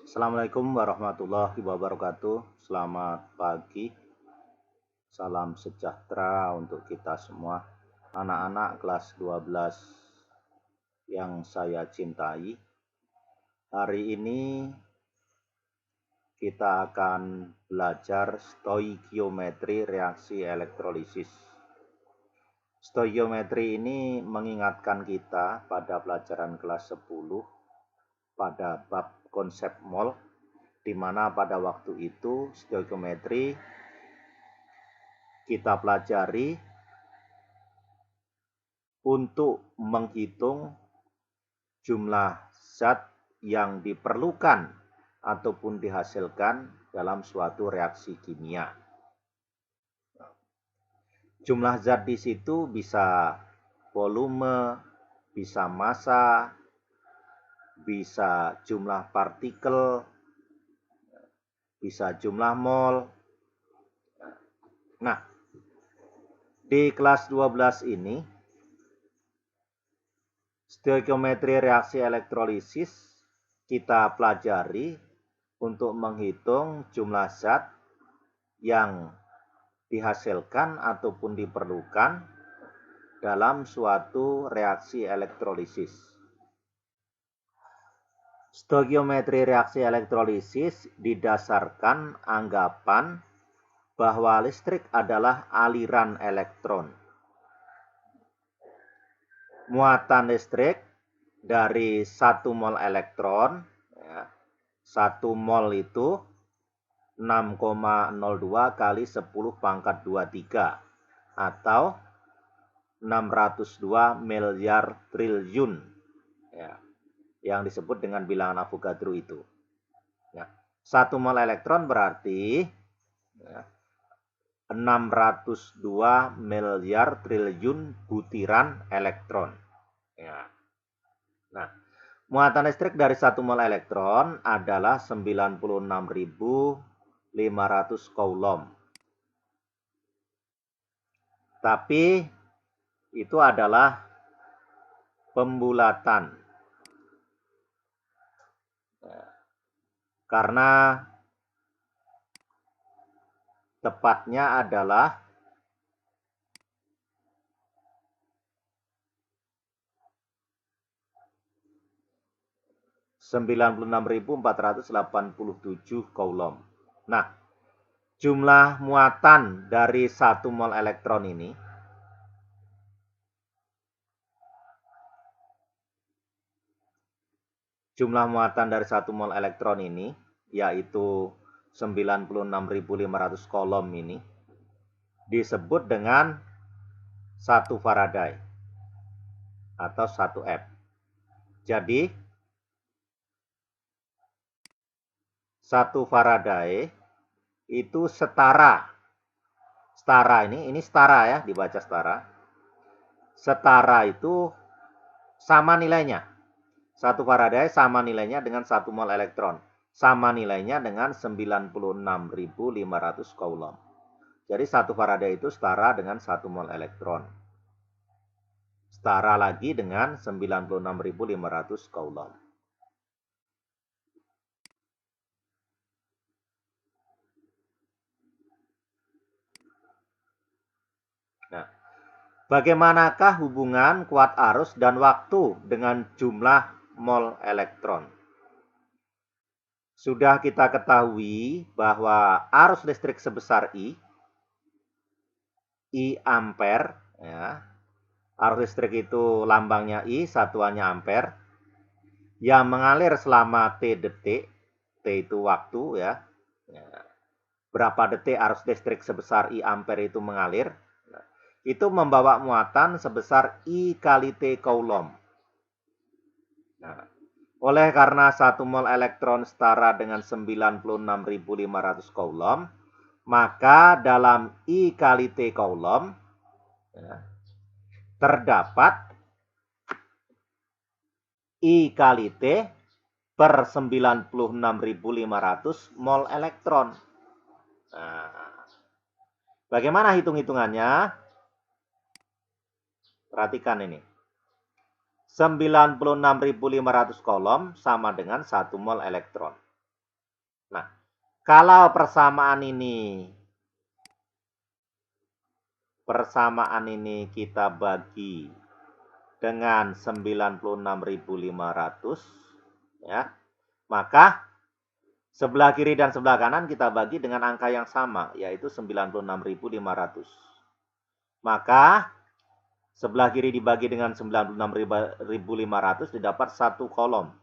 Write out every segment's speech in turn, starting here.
Assalamualaikum warahmatullahi wabarakatuh. Selamat pagi. Salam sejahtera untuk kita semua. Anak-anak kelas 12 yang saya cintai. Hari ini kita akan belajar stoikiometri reaksi elektrolisis. Stoikiometri ini mengingatkan kita pada pelajaran kelas 10 pada bab konsep mol, di mana pada waktu itu stoikiometri kita pelajari untuk menghitung jumlah zat yang diperlukan ataupun dihasilkan dalam suatu reaksi kimia. Jumlah zat di situ bisa volume, bisa massa, bisa jumlah partikel, bisa jumlah mol. Nah, di kelas 12 ini, stoikiometri reaksi elektrolisis kita pelajari untuk menghitung jumlah zat yang dihasilkan ataupun diperlukan dalam suatu reaksi elektrolisis. Stoikiometri reaksi elektrolisis didasarkan anggapan bahwa listrik adalah aliran elektron. Muatan listrik dari 1 mol elektron, 1 mol itu 6,02 kali 10 pangkat 23 atau 602 miliar triliun, yang disebut dengan bilangan Avogadro itu. 1 mol elektron berarti 602 miliar triliun butiran elektron. Nah, muatan listrik dari 1 mol elektron adalah 96.500 coulomb. Tapi itu adalah pembulatan. Karena tepatnya adalah 96.487 coulomb. Nah, jumlah muatan dari 1 mol elektron ini yaitu 96.500 coulomb ini disebut dengan 1 Faraday atau 1 F. Jadi 1 Faraday itu setara ini setara ya, dibaca setara. Setara itu sama nilainya. 1 Faraday sama nilainya dengan 1 mol elektron. Sama nilainya dengan 96.500 coulomb. Jadi 1 Faraday itu setara dengan 1 mol elektron. Setara lagi dengan 96.500 coulomb. Nah, bagaimanakah hubungan kuat arus dan waktu dengan jumlah mol elektron? Sudah kita ketahui bahwa arus listrik sebesar I ampere, ya. Arus listrik itu lambangnya I, satuannya ampere, yang mengalir selama T detik. T itu waktu, ya. Berapa detik arus listrik sebesar I ampere itu mengalir? Itu membawa muatan sebesar I kali T coulomb. Nah, oleh karena 1 mol elektron setara dengan 96.500 coulomb, maka dalam I kali T coulomb terdapat I kali T per 96.500 mol elektron. Nah, bagaimana hitung-hitungannya? Perhatikan ini. 96.500 coulomb sama dengan 1 mol elektron. Kalau persamaan ini kita bagi dengan 96.500, ya, maka sebelah kiri dan sebelah kanan kita bagi dengan angka yang sama, yaitu 96.500. Maka sebelah kiri dibagi dengan 96.500 didapat satu kolom.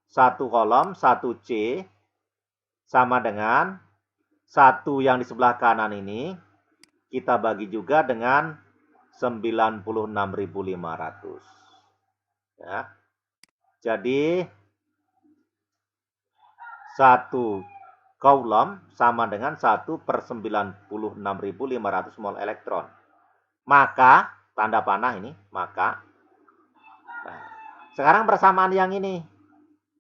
Satu kolom, 1C sama dengan satu yang di sebelah kanan ini kita bagi juga dengan 96.500. Ya. Jadi satu kolom sama dengan 1/96.500 mol elektron. Maka, tanda panah ini, maka. Nah, sekarang persamaan yang ini.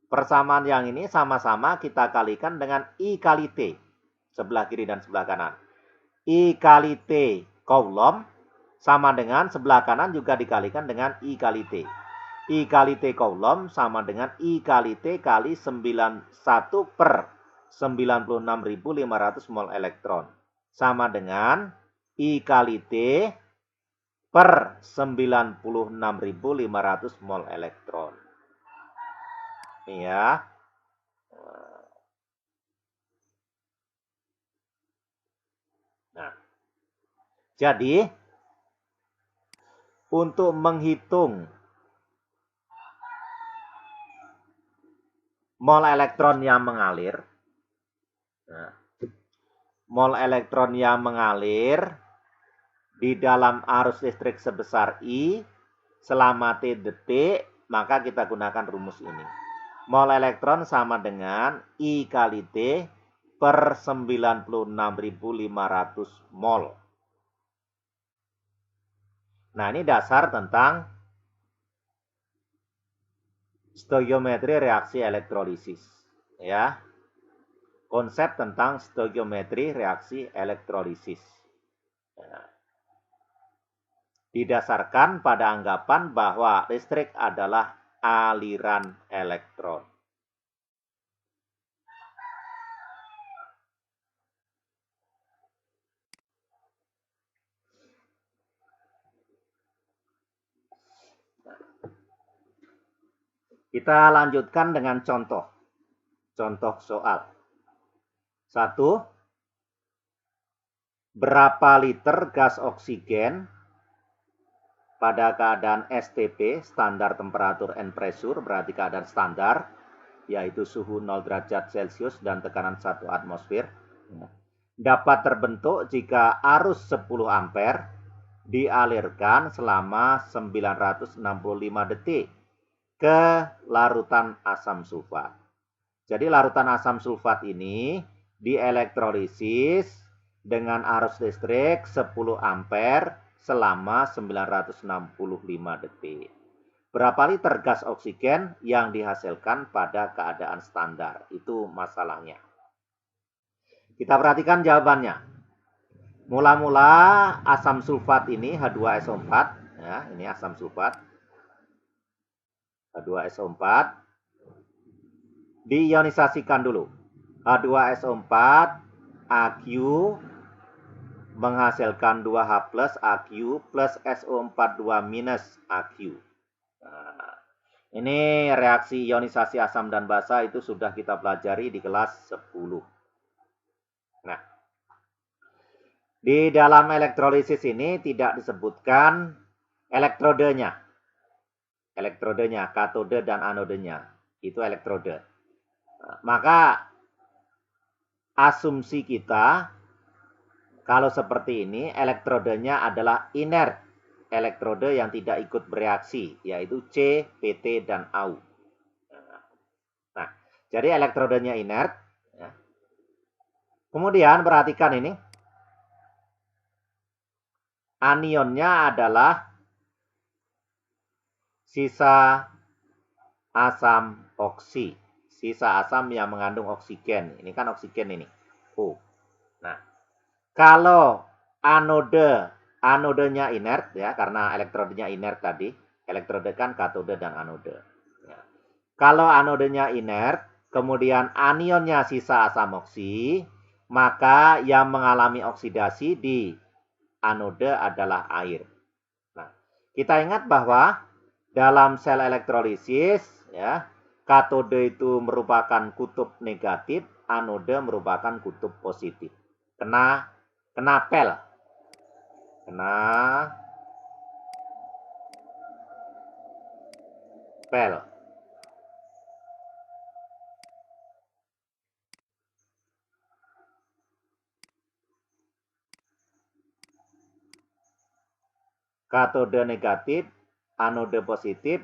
Persamaan yang ini sama-sama kita kalikan dengan I kali T. Sebelah kiri dan sebelah kanan. I kali T kolom sama dengan sebelah kanan juga dikalikan dengan I kali T. I kali T kolom sama dengan I kali T kali 1/96.500 mol elektron. Sama dengan I kali T per 96.500 mol elektron. Ini ya. Nah, jadi untuk menghitung mol elektron yang mengalir, nah, mol elektron yang mengalir di dalam arus listrik sebesar I selama T detik, maka kita gunakan rumus ini. Mol elektron sama dengan I kali T per 96.500 mol. Nah, ini dasar tentang stoikiometri reaksi elektrolisis, ya. Konsep tentang stoikiometri reaksi elektrolisis. Ya. Didasarkan pada anggapan bahwa listrik adalah aliran elektron. Kita lanjutkan dengan contoh. Contoh soal. 1. Berapa liter gas oksigen pada keadaan STP, standar temperatur and pressure, berarti keadaan standar, yaitu suhu 0 derajat Celcius dan tekanan 1 atmosfer, dapat terbentuk jika arus 10 ampere dialirkan selama 965 detik ke larutan asam sulfat. Jadi larutan asam sulfat ini dielektrolisis dengan arus listrik 10 ampere selama 965 detik. Berapa liter gas oksigen yang dihasilkan pada keadaan standar? Itu masalahnya. Kita perhatikan jawabannya. Mula-mula asam sulfat ini H2SO4, ya, ini asam sulfat. H2SO4 diionisasikan dulu. H2SO4 Aq menghasilkan 2H plus Aq plus SO42 minus Aq. Nah, ini reaksi ionisasi asam dan basa itu sudah kita pelajari di kelas 10. Nah, di dalam elektrolisis ini tidak disebutkan elektrodenya. Elektrodenya, katode dan anodenya. Itu elektrode. Nah, maka asumsi kita kalau seperti ini elektrodenya adalah inert. Elektrode yang tidak ikut bereaksi, yaitu C, PT, dan AU. Nah, jadi elektrodenya inert. Ya. Kemudian perhatikan ini. Anionnya adalah sisa asam oksi. Sisa asam yang mengandung oksigen. Ini kan oksigen ini. O. Nah, kalau anodenya inert, ya, karena elektrodenya inert tadi. Elektrode kan katode dan anode. Ya. Kalau anodenya inert, kemudian anionnya sisa asam oksi, maka yang mengalami oksidasi di anode adalah air. Nah, kita ingat bahwa dalam sel elektrolisis, ya, katode itu merupakan kutub negatif, anode merupakan kutub positif. Kena pel. Kena pel. Katode negatif, anode positif,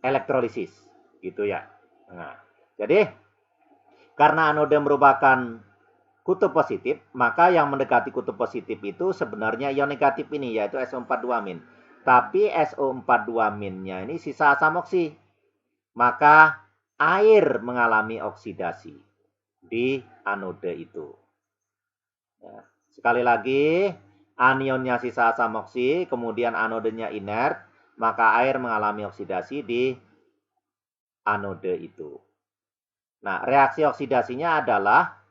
elektrolisis, gitu ya. Nah, jadi karena anode merupakan kutub positif, maka yang mendekati kutub positif itu sebenarnya ion negatif ini, yaitu SO42-. Tapi SO42-nya ini sisa asam oksi. Maka air mengalami oksidasi di anode itu. Ya. Sekali lagi, anionnya sisa asam oksi, kemudian anodenya inert, maka air mengalami oksidasi di anode itu. Nah, reaksi oksidasinya adalah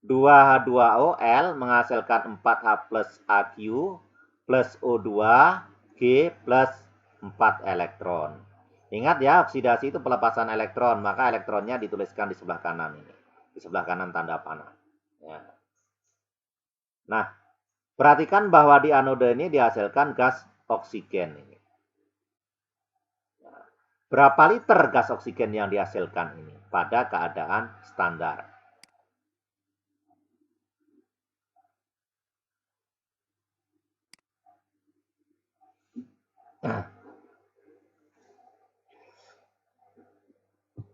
2H2OL menghasilkan 4H plus Aq plus O2 G plus 4 elektron. Ingat ya, oksidasi itu pelepasan elektron, maka elektronnya dituliskan di sebelah kanan ini. Di sebelah kanan tanda panah. Ya. Nah, perhatikan bahwa di anode ini dihasilkan gas oksigen ini. Berapa liter gas oksigen yang dihasilkan ini pada keadaan standar?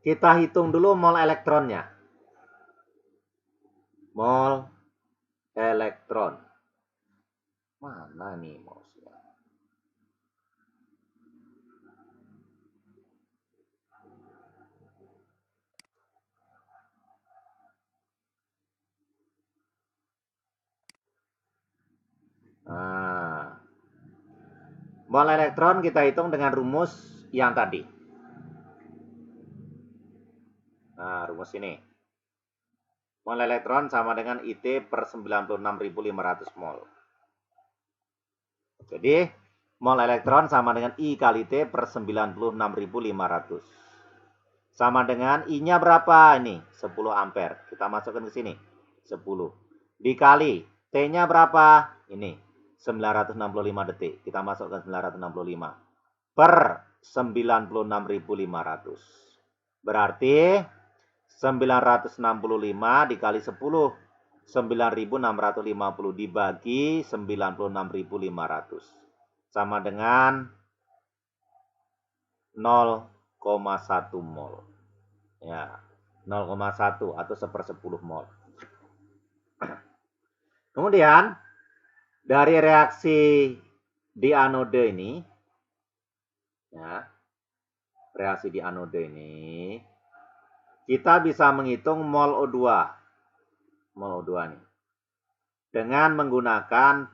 Kita hitung dulu mol elektronnya. Mol elektron. Mana nih mouse-nya? Nah, mol elektron kita hitung dengan rumus yang tadi. Nah, rumus ini. Mol elektron sama dengan IT per 96.500 mol. Jadi, mol elektron sama dengan I kali T per 96.500. Sama dengan I-nya berapa ini? 10 ampere. Kita masukkan ke sini. 10. Dikali T-nya berapa? Ini. 965 detik. Kita masukkan 965. Per 96.500. Berarti 965 dikali 10. 9.650 dibagi 96.500. Sama dengan 0,1 mol. Ya, 0,1 atau 1/10 mol. Kemudian, dari reaksi di anode ini, ya, reaksi di anode ini, kita bisa menghitung mol O2. Mol O2 nih. Dengan menggunakan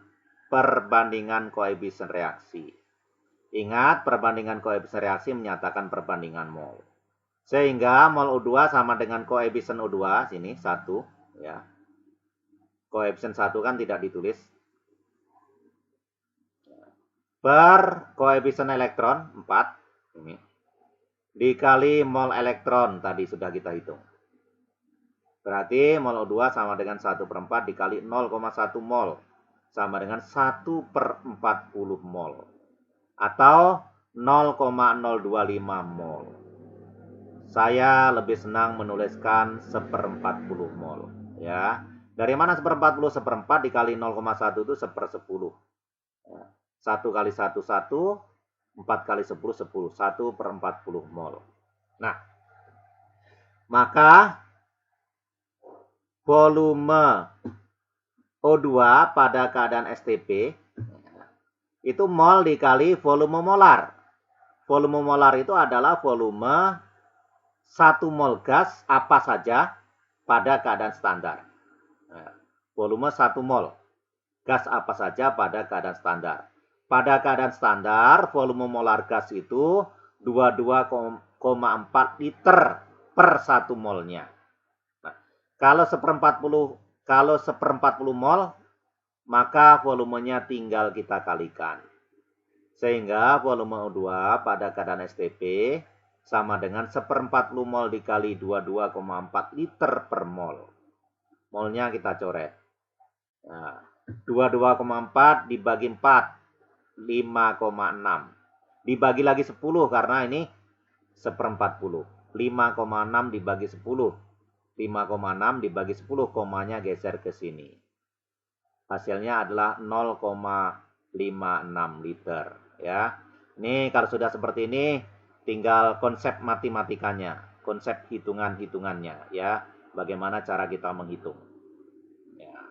perbandingan koefisien reaksi. Ingat, perbandingan koefisien reaksi menyatakan perbandingan mol. Sehingga mol O2 sama dengan koefisien O2, sini 1, ya. Koefisien 1 kan tidak ditulis. Per koefisien elektron 4, ini. Dikali mol elektron, tadi sudah kita hitung. Berarti mol O2 sama dengan 1/4 dikali 0,1 mol. Sama dengan 1/40 mol. Atau 0,025 mol. Saya lebih senang menuliskan 1/40 mol. Ya. Dari mana 1/40? 1/4 dikali 0,1 itu 1/10. 1 kali 1, 1. 4 kali 10, 10. 1/40 mol. Nah, maka volume O2 pada keadaan STP itu mol dikali volume molar. Volume molar itu adalah volume 1 mol gas apa saja pada keadaan standar. Volume 1 mol gas apa saja pada keadaan standar. Pada keadaan standar, volume molar gas itu 22,4 liter per 1 molnya. Kalau seperempat puluh mol, maka volumenya tinggal kita kalikan. Sehingga volume O2 pada keadaan STP sama dengan 1/40 mol dikali 22,4 liter per mol. Molnya kita coret. Nah, 22,4 dibagi 4, 5,6. Dibagi lagi 10 karena ini 1/40. 5,6 dibagi 10. 5,6 dibagi 10, komanya geser ke sini. Hasilnya adalah 0,56 liter. Ya, ini kalau sudah seperti ini, tinggal konsep matematikanya, konsep hitungannya, ya, bagaimana cara kita menghitung. Ya.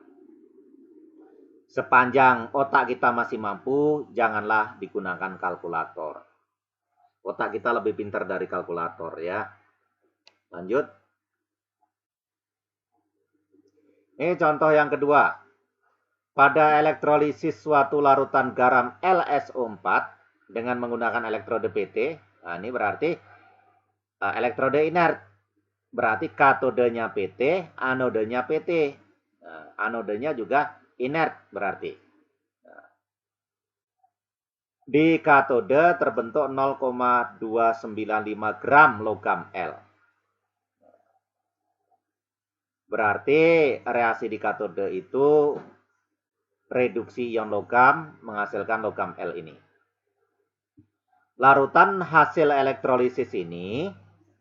Sepanjang otak kita masih mampu, janganlah digunakan kalkulator. Otak kita lebih pintar dari kalkulator, ya. Lanjut. Ini contoh yang kedua. Pada elektrolisis suatu larutan garam LSO4 dengan menggunakan elektrode PT, nah ini berarti elektrode inert, berarti katodenya PT, anodenya PT. Nah, anodenya juga inert berarti. Nah, di katode terbentuk 0,295 gram logam L. Berarti reaksi di katode itu reduksi ion logam menghasilkan logam L ini. Larutan hasil elektrolisis ini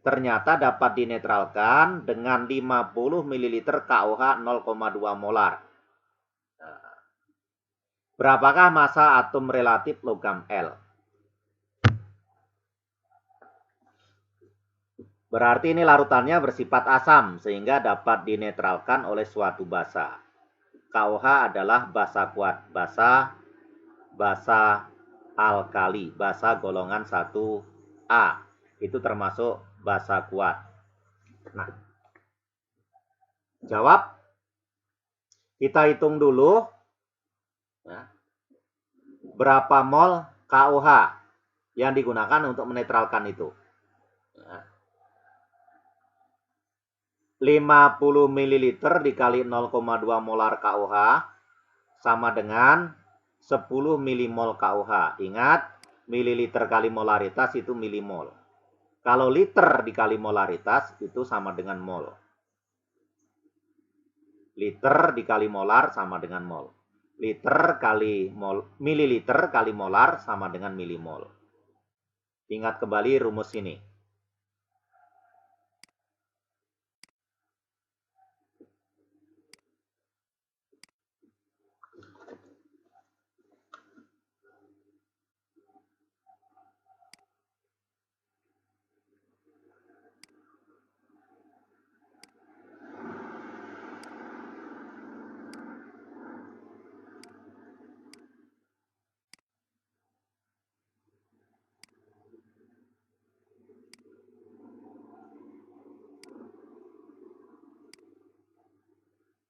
ternyata dapat dinetralkan dengan 50 ml KOH 0,2 molar. Nah, berapakah massa atom relatif logam L? Berarti ini larutannya bersifat asam sehingga dapat dinetralkan oleh suatu basa. KOH adalah basa kuat, basa alkali, basa golongan 1A. Itu termasuk basa kuat. Nah, jawab. Kita hitung dulu. Ya, berapa mol KOH yang digunakan untuk menetralkan itu. Ya. 50 ml dikali 0,2 molar KOH sama dengan 10 milimol KOH. Ingat, mililiter kali molaritas itu milimol. Kalau liter dikali molaritas itu sama dengan mol. Liter dikali molar sama dengan mol. Liter kali mol, mililiter kali molar sama dengan milimol. Ingat kembali rumus ini.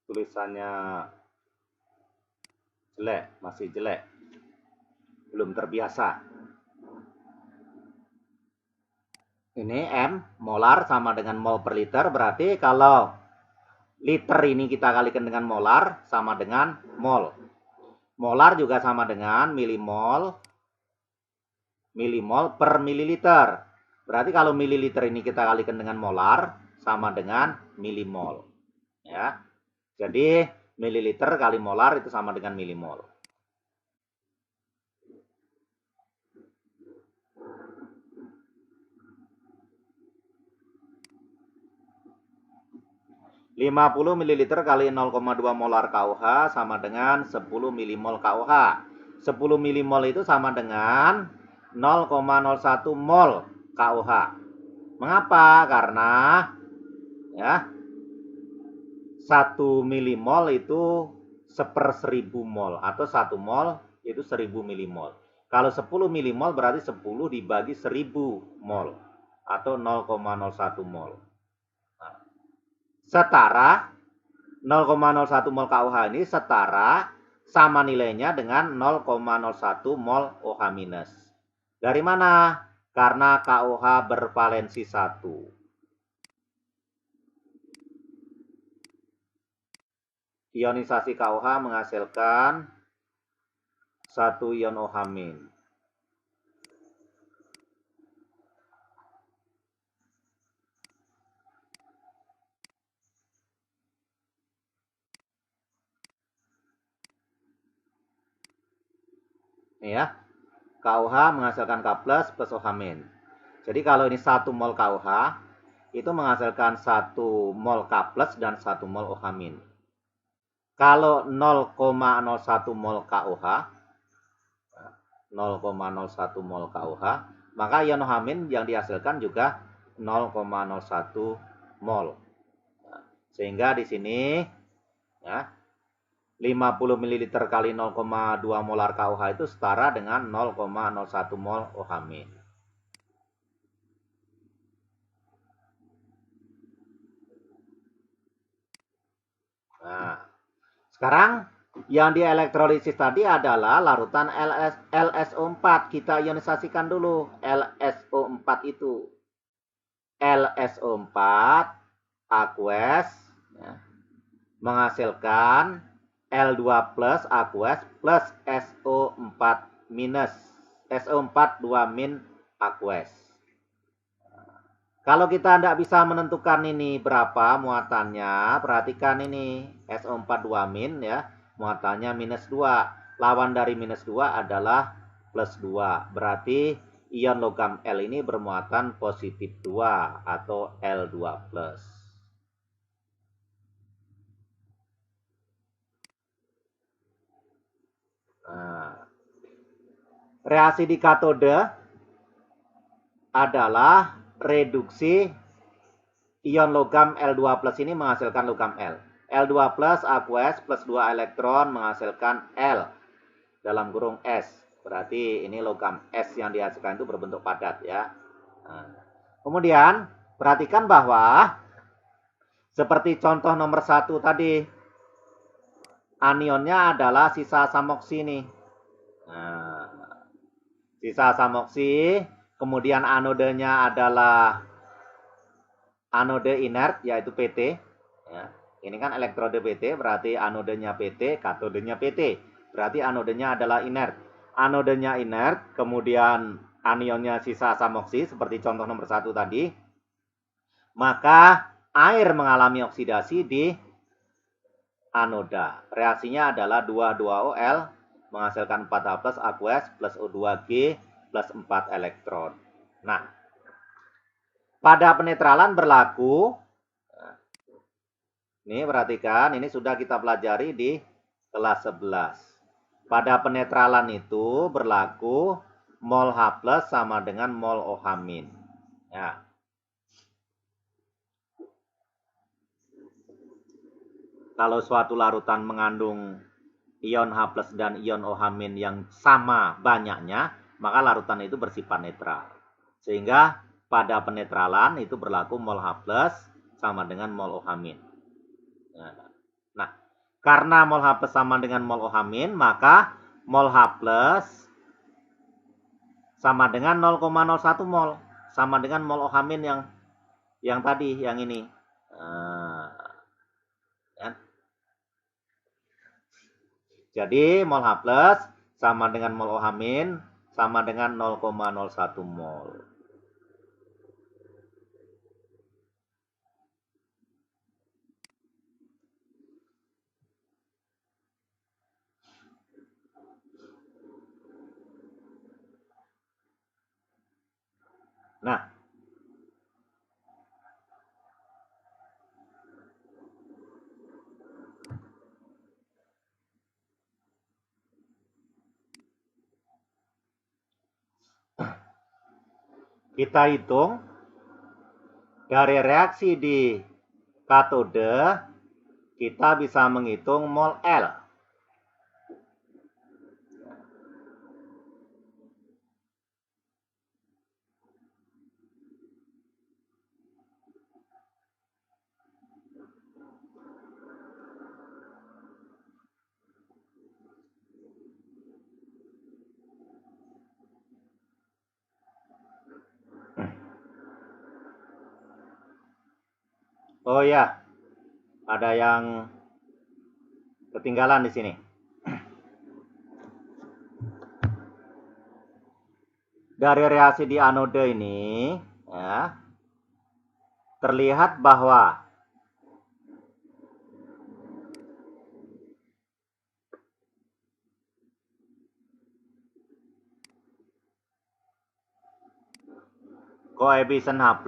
Tulisannya jelek, masih jelek. Belum terbiasa. Ini M, molar sama dengan mol per liter, berarti kalau liter ini kita kalikan dengan molar sama dengan mol. Molar juga sama dengan milimol per mililiter. Berarti kalau mililiter ini kita kalikan dengan molar sama dengan milimol. Ya. Jadi mililiter kali molar itu sama dengan milimol. (50 ml kali 0,2 molar KOH sama dengan 10 milimol KOH. 10 milimol itu sama dengan 0,01 mol KOH. Mengapa? Karena ya 1 milimol itu 1/1000 mol atau 1 mol itu 1000 milimol. Kalau 10 milimol berarti 10 dibagi 1000 mol atau 0,01 mol. Nah, setara 0,01 mol KOH ini setara sama nilainya dengan 0,01 mol OH-. Dari mana? Karena KOH bervalensi 1. ionisasi KOH menghasilkan 1 ion OH-. Ini ya, KOH menghasilkan K+ plus OH-. Jadi kalau ini 1 mol KOH, itu menghasilkan 1 mol K+ dan 1 mol OH-. Kalau 0,01 mol KOH, 0,01 mol KOH, maka ion OH- yang dihasilkan juga 0,01 mol. Sehingga di sini ya, 50 ml kali 0,2 molar KOH itu setara dengan 0,01 mol OH-. Nah, sekarang yang dielektrolisis tadi adalah larutan LSO4. Kita ionisasikan dulu LSO4 itu. LSO4 aqueous ya, menghasilkan L2 plus aqueous plus SO4 minus. SO4 2- aqueous. Kalau kita tidak bisa menentukan ini berapa muatannya, perhatikan ini SO4 2- ya, muatannya -2. Lawan dari -2 adalah +2. Berarti ion logam L ini bermuatan positif 2 atau L2+. Nah, reaksi di katode adalah reduksi ion logam L2+ ini menghasilkan logam L. L2+ aqueous plus 2 elektron menghasilkan L dalam kurung S. Berarti ini logam S yang dihasilkan itu berbentuk padat ya. Nah, kemudian perhatikan bahwa seperti contoh nomor 1 tadi, anionnya adalah sisa asam oksi nih. Nah, sisa asam oksi, kemudian anodenya adalah anode inert yaitu PT. Ya, ini kan elektrode PT, berarti anodenya PT, katodenya PT. Berarti anodenya adalah inert. Anodenya inert, kemudian anionnya sisa asam oksi seperti contoh nomor 1 tadi. Maka air mengalami oksidasi di anoda. Reaksinya adalah 2,2OL menghasilkan 4H+ aqueous plus O2G plus 4 elektron. Nah, pada penetralan berlaku, ini perhatikan, ini sudah kita pelajari di kelas 11. Pada penetralan itu berlaku mol H+ sama dengan mol OH-. Ya. Kalau suatu larutan mengandung ion H+ dan ion OH- yang sama banyaknya, maka larutan itu bersifat netral. Sehingga pada penetralan itu berlaku mol H+ sama dengan mol OH-. Nah, karena mol H+ sama dengan mol OH-, maka mol H+ sama dengan 0,01 mol, sama dengan mol OH- yang tadi, yang ini. Nah, ya. Jadi mol H+ sama dengan mol OH- sama dengan 0,01 mol. Nah, kita hitung dari reaksi di katode, kita bisa menghitung mol L. Oh ya, ada yang Ketinggalan di sini. Dari reaksi di anode ini, ya, terlihat bahwa koefisien H+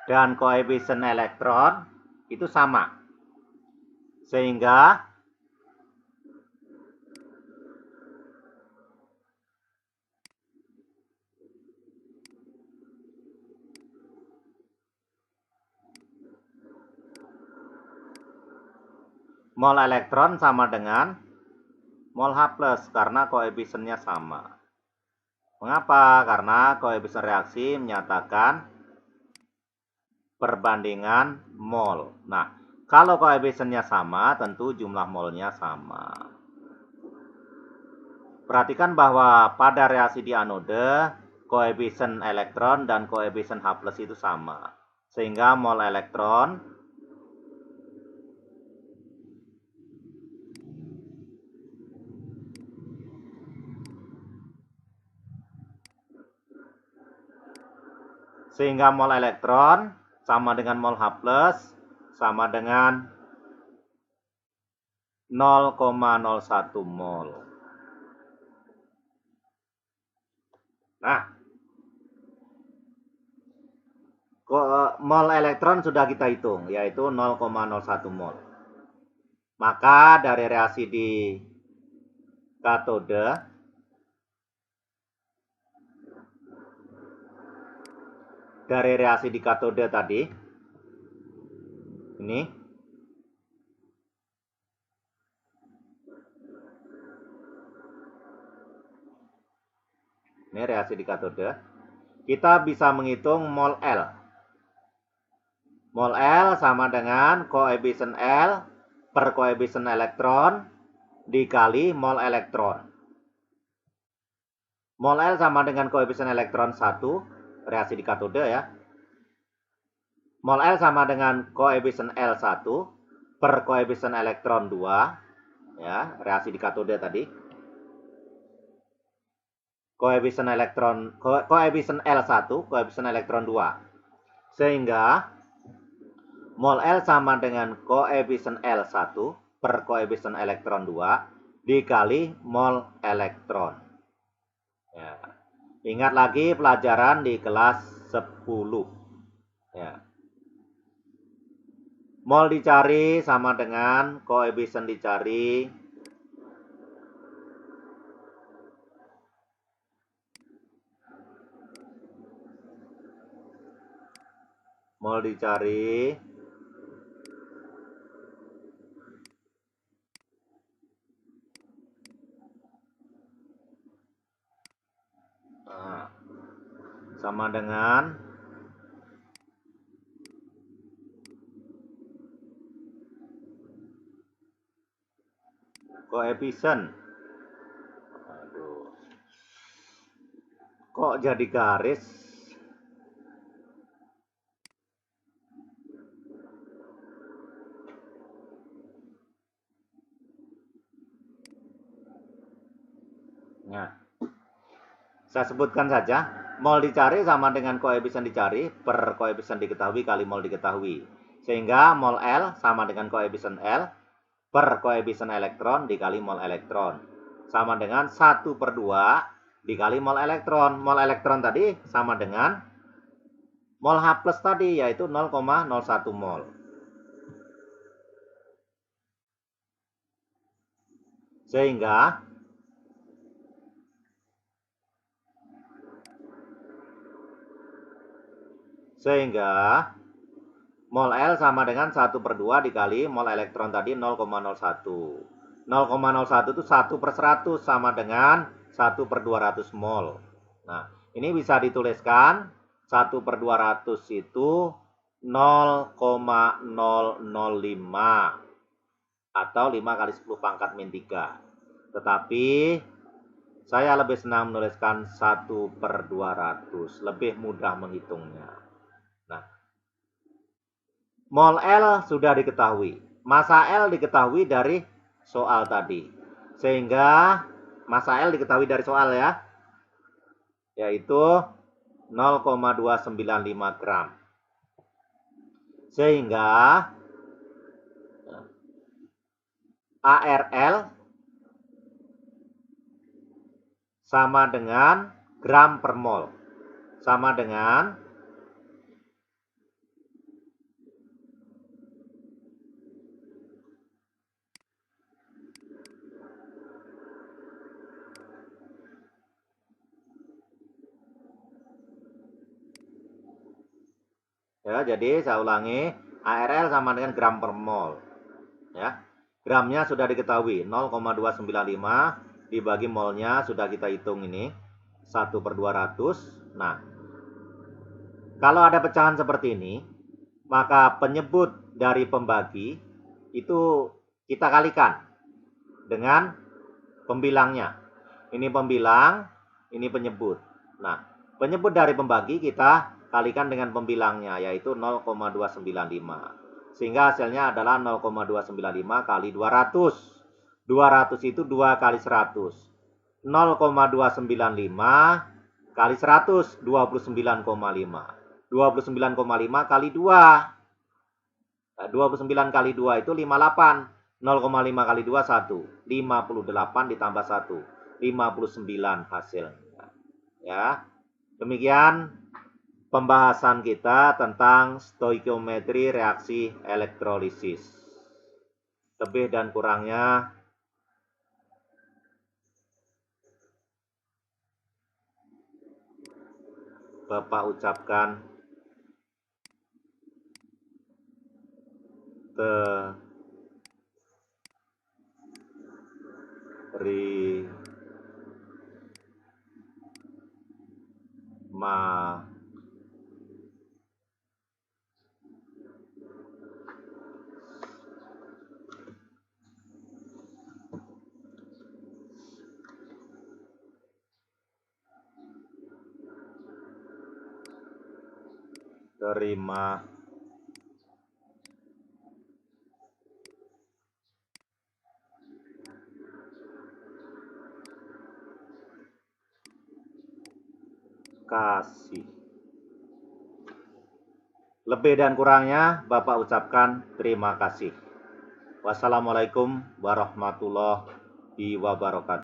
dan koefisien elektron itu sama. Sehingga mol elektron sama dengan mol H+ karena koefisiennya sama. Mengapa? Karena koefisien reaksi menyatakan perbandingan mol. Nah, kalau koefisiennya sama, tentu jumlah molnya sama. Perhatikan bahwa pada reaksi di anode, koefisien elektron dan koefisien H+ itu sama. Sehingga mol elektron sama dengan mol H+ sama dengan 0,01 mol. Nah, mol elektron sudah kita hitung, yaitu 0,01 mol. Maka dari reaksi di katode, tadi, ini reaksi di katode, kita bisa menghitung mol L. Mol L sama dengan koefisien L per koefisien elektron dikali mol elektron. Mol L sama dengan koefisien elektron 1, reaksi di katode ya. Mol L sama dengan koefisien L1 per koefisien elektron 2, ya, reaksi di katode tadi. Koefisien L1, koefisien elektron 2. Sehingga mol L sama dengan koefisien L1 per koefisien elektron 2 dikali mol elektron. Ya. Ingat lagi pelajaran di kelas 10. Ya. Mol dicari sama dengan koefisien dicari sama dengan koefisien. Aduh. Kok jadi garis? Nah, saya sebutkan saja, mol dicari sama dengan koefisien dicari per koefisien diketahui kali mol diketahui. Sehingga mol L sama dengan koefisien L per koefisien elektron dikali mol elektron. Sama dengan 1/2 dikali mol elektron. Mol elektron tadi sama dengan mol H+ tadi, yaitu 0,01 mol. Sehingga mol L sama dengan 1/2 dikali mol elektron tadi 0,01. 0,01 itu 1/100 sama dengan 1/200 mol. Nah, ini bisa dituliskan 1/200 itu 0,005 atau 5 kali 10 pangkat min 3. Tetapi saya lebih senang menuliskan 1/200, lebih mudah menghitungnya. Nah, mol L sudah diketahui. massa L diketahui dari soal tadi. Sehingga massa L diketahui dari soal ya, yaitu 0,295 gram. Sehingga ARL sama dengan gram per mol. Sama dengan ya, jadi saya ulangi, ARL sama dengan gram per mol. Ya. Gramnya sudah diketahui, 0,295 dibagi molnya sudah kita hitung ini, 1/200. Nah, kalau ada pecahan seperti ini, maka penyebut dari pembagi itu kita kalikan dengan pembilangnya. Ini pembilang, ini penyebut. Nah, penyebut dari pembagi kita kalikan dengan pembilangnya, yaitu 0,295. Sehingga hasilnya adalah 0,295 kali 200. 200 itu 2 kali 100. 0,295 kali 100, 29,5. 29,5 kali 2. 29 kali 2 itu 58. 0,5 kali 2, 1. 58 ditambah 1. 59 hasilnya. Ya. Demikian pembahasan kita tentang stoikiometri reaksi elektrolisis. Lebih dan kurangnya Bapak ucapkan terima kasih. Lebih dan kurangnya Bapak ucapkan terima kasih. Wassalamualaikum warahmatullahi wabarakatuh.